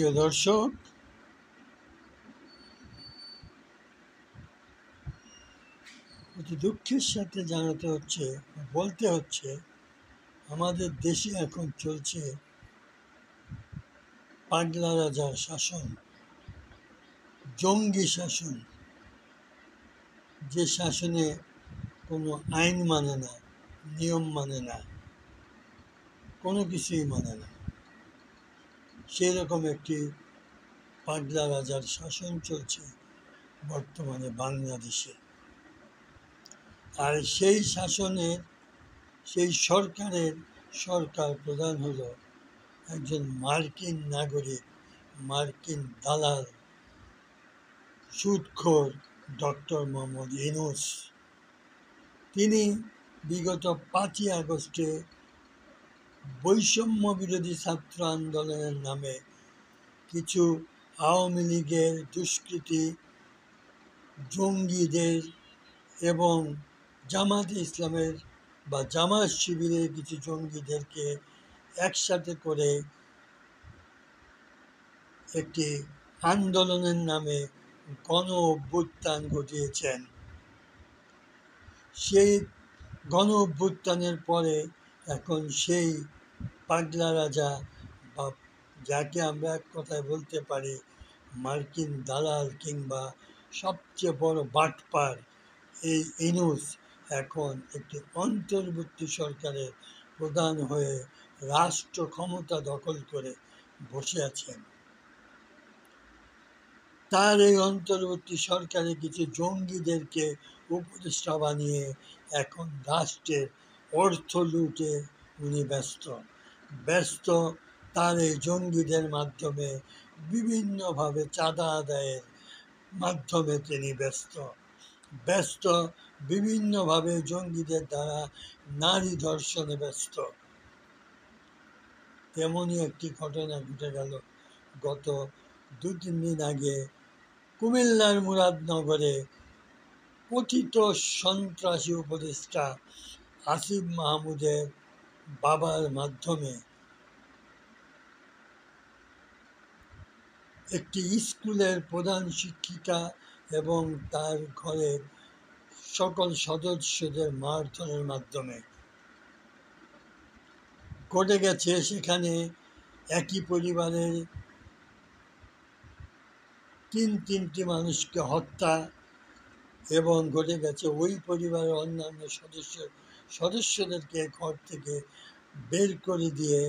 প্রিয় দর্শক, অতি দুঃখের সাথে জানাতে হচ্ছে, বলতে হচ্ছে, আমাদের দেশে এখন চলছে পাগলা রাজার শাসন, জঙ্গি শাসন। যে শাসনে কোনো আইন মানে না, নিয়ম মানে না, কোনো কিছুই মানে না, সেই রকম একটি পাগলা রাজার শাসন চলছে বর্তমানে বাংলাদেশে। আর সেই শাসনের, সেই সরকার প্রধান হলো একজন মার্কিন নাগরিক, মার্কিন দালাল, সুদখোর ডক্টর মোহাম্মদ ইউনূস। তিনি বিগত 5ই আগস্টে বৈষম্য বিরোধী ছাত্র আন্দোলনের নামে কিছু আওয়ামী লীগের দুষ্কৃতী, জঙ্গিদের এবং জামাতে ইসলামের বা জামাত শিবিরের কিছু জঙ্গিদেরকে একসাথে করে একটি আন্দোলনের নামে গণ অভ্যুত্থান ঘটিয়েছেন। সেই গণ অভ্যুত্থানের পরে এখন সেই পাগলা রাজা, বা যাকে আমরা এক কথায় বলতে পারি মার্কিন দালাল কিংবা সবচেয়ে বড় বাটপার, এই ইউনূস এখন একটি অন্তর্বর্তী সরকারের প্রধান হয়ে রাষ্ট্র ক্ষমতা দখল করে বসে আছেন। তার এই অন্তর্বর্তী সরকারে কিছু জঙ্গিদেরকে উপদেষ্টা বানিয়ে এখন রাষ্ট্রের অর্থ লুটে উনি ব্যস্ত। তার এই জঙ্গিদের মাধ্যমে বিভিন্নভাবে চাঁদা আদায়ের মাধ্যমে তিনি ব্যস্ত বিভিন্নভাবে জঙ্গিদের দ্বারা নারী ধর্ষণে ব্যস্ত। তেমনই একটি ঘটনা ঘটে গেল গত 2-3 দিন আগে কুমিল্লার মুরাদনগরে কথিত সন্ত্রাসী উপদেষ্টা আসিফ মাহমুদের বাবার মাধ্যমে একটি স্কুলের প্রধান শিক্ষিকা এবং তার ঘরের সকল সদস্যদের মারধরের মাধ্যমে ঘটে গেছে সেখানে একই পরিবারের 3টি মানুষকে হত্যা, এবং ঘটে গেছে ওই পরিবারের অন্যান্য সদস্যদেরকে ঘর থেকে বের করে দিয়ে